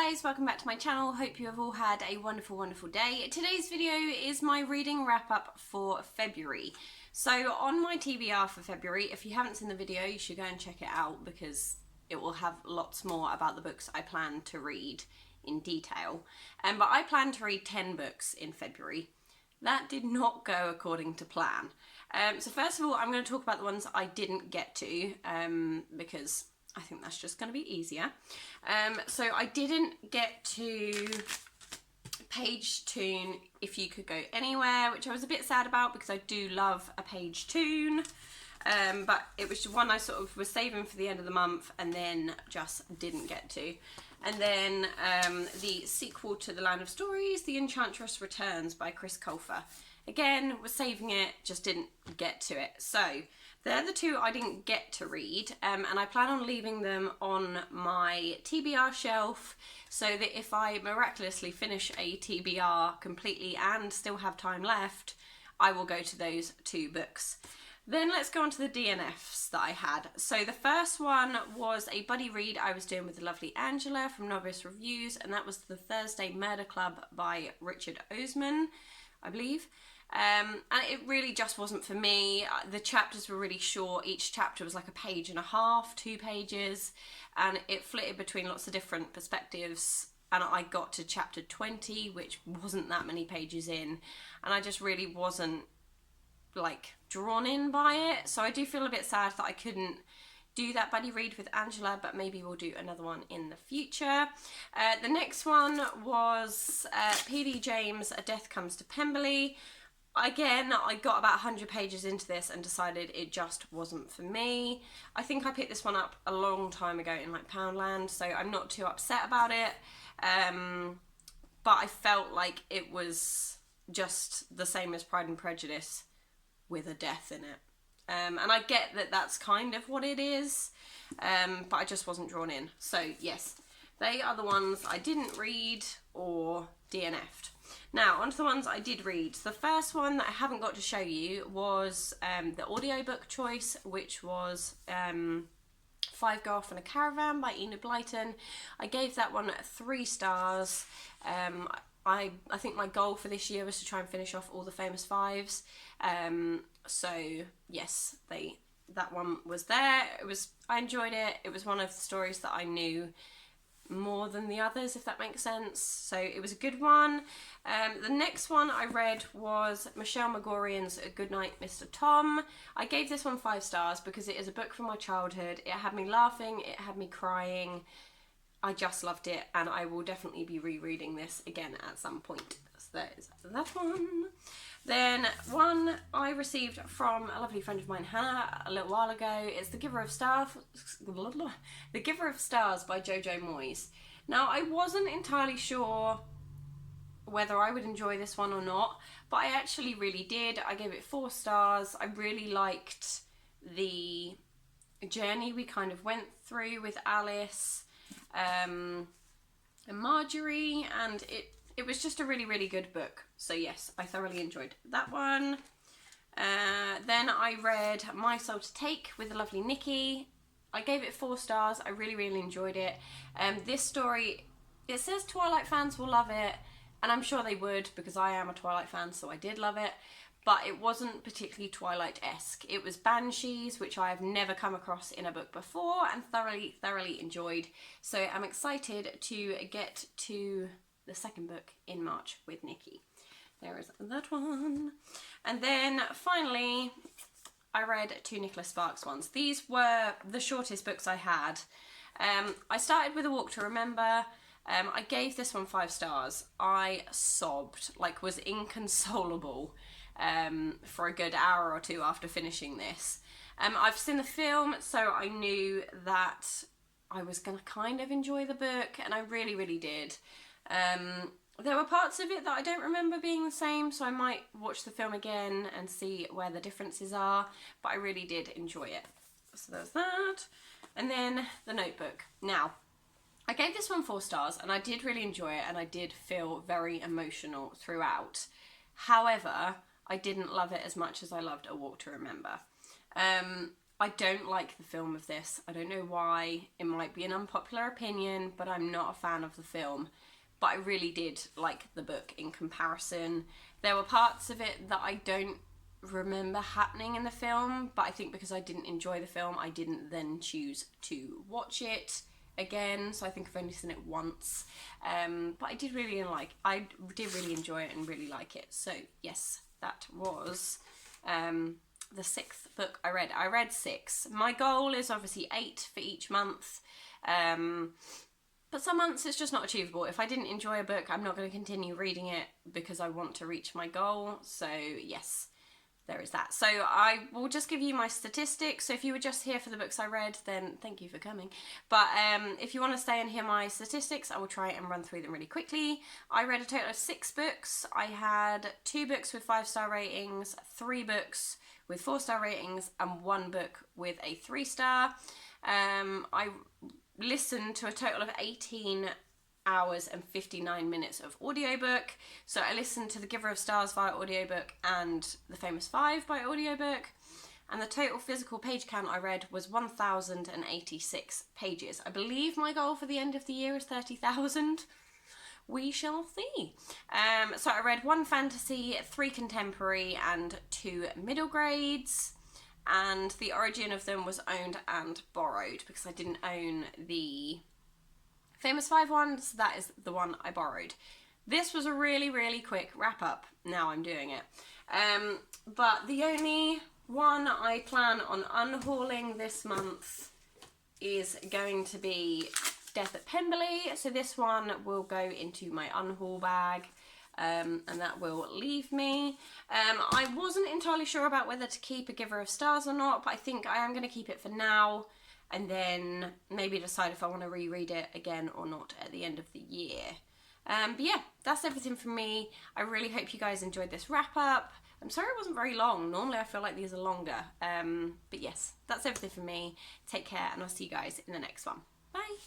guys, welcome back to my channel. Hope you have all had a wonderful day. Today's video is my reading wrap up for February. So on my TBR for February, if you haven't seen the video, you should go and check it out because it will have lots more about the books I plan to read in detail. But I plan to read 10 books in February. That did not go according to plan. So first of all, I'm going to talk about the ones I didn't get to because I think that's just going to be easier. So I didn't get to Page Tune If You Could Go Anywhere, which I was a bit sad about because I do love a page tune. But it was one I sort of was saving for the end of the month and then just didn't get to. And then the sequel to The Land of Stories, The Enchantress Returns by Chris Colfer. Again, was saving it, just didn't get to it. So they're the two I didn't get to read, and I plan on leaving them on my TBR shelf so that if I miraculously finish a TBR completely and still have time left, I will go to those two books. Then let's go on to the DNFs that I had. So the first one was a buddy read I was doing with the lovely Angela from Novice Reviews, and that was The Thursday Murder Club by Richard Oseman, I believe. And it really just wasn't for me. The chapters were really short. Each chapter was like a page and a half, 2 pages, and it flitted between lots of different perspectives. And I got to chapter 20, which wasn't that many pages in, and I just really wasn't like drawn in by it. So I do feel a bit sad that I couldn't do that buddy read with Angela, but maybe we'll do another one in the future. The next one was P.D. James' A Death Comes to Pemberley. Again, I got about 100 pages into this and decided it just wasn't for me. I think I picked this one up a long time ago in like Poundland, so I'm not too upset about it. But I felt like it was just the same as Pride and Prejudice with a death in it. And I get that that's kind of what it is, but I just wasn't drawn in. So yes, they are the ones I didn't read or DNF'd. Now, onto the ones I did read. The first one that I haven't got to show you was the audiobook choice, which was Five Go Off in a Caravan by Enid Blyton. I gave that one 3 stars. I think my goal for this year was to try and finish off all the famous fives. So yes, that one was there. I enjoyed it. It was one of the stories that I knew more than the others, if that makes sense. So it was a good one. The next one I read was Michelle Magorian's Goodnight Mr. Tom. I gave this one 5 stars because it is a book from my childhood. It had me laughing, it had me crying. I just loved it, and I will definitely be rereading this again at some point. So there's that one. Then one I received from a lovely friend of mine, Hannah, a little while ago. It's The Giver of Stars by Jojo Moyes. Now, I wasn't entirely sure whether I would enjoy this one or not, but I actually really did. I gave it 4 stars. I really liked the journey we kind of went through with Alice and Marjorie, and it was just a really good book. So yes, I thoroughly enjoyed that one. Then I read My Soul to Take with the lovely Nikki. I gave it 4 stars. I really enjoyed it. This story, it says Twilight fans will love it, and I'm sure they would because I am a Twilight fan, so I did love it. But it wasn't particularly Twilight-esque. It was Banshees, which I have never come across in a book before and thoroughly enjoyed. So I'm excited to get to the second book in March with Nikki. There is that one. And then finally, I read 2 Nicholas Sparks ones. These were the shortest books I had. I started with A Walk to Remember. I gave this one 5 stars. I sobbed, like was inconsolable for a good hour or 2 after finishing this. I've seen the film, so I knew that I was going to kind of enjoy the book, and I really did. There were parts of it that I don't remember being the same, so I might watch the film again and see where the differences are, but I really did enjoy it. So there's that. And then The Notebook. Now, I gave this one 4 stars, and I did really enjoy it, and I did feel very emotional throughout. However, I didn't love it as much as I loved A Walk to Remember. I don't like the film of this. I don't know why. It might be an unpopular opinion, but I'm not a fan of the film. But I really did like the book in comparison. There were parts of it that I don't remember happening in the film, but I think because I didn't enjoy the film, I didn't then choose to watch it again, so I think I've only seen it once. But I did really really enjoy it and really like it. So yes, that was the 6th book I read. I read 6. My goal is obviously 8 for each month. But some months it's just not achievable. If I didn't enjoy a book, I'm not going to continue reading it because I want to reach my goal. So yes, there is that. So I will just give you my statistics. So if you were just here for the books I read, then thank you for coming. But if you want to stay and hear my statistics, I will try and run through them really quickly. I read a total of 6 books. I had 2 books with 5-star ratings, 3 books with 4-star ratings, and 1 book with a 3-star. I listened to a total of 18 hours and 59 minutes of audiobook. So I listened to The Giver of Stars via audiobook and The Famous Five by audiobook. And the total physical page count I read was 1,086 pages. I believe my goal for the end of the year is 30,000. We shall see. So I read 1 fantasy, 3 contemporary, and 2 middle grades. And the origin of them was owned and borrowed because I didn't own the Famous Five one, so that is the one I borrowed. This was a really, really quick wrap up. Now I'm doing it. But the only one I plan on unhauling this month is going to be Death at Pemberley. So this one will go into my unhaul bag. And that will leave me. I wasn't entirely sure about whether to keep A Giver of Stars or not, but I think I am going to keep it for now and then maybe decide if I want to reread it again or not at the end of the year. But yeah, that's everything from me. I really hope you guys enjoyed this wrap up. I'm sorry it wasn't very long. Normally I feel like these are longer. But yes, that's everything from me. Take care and I'll see you guys in the next one. Bye!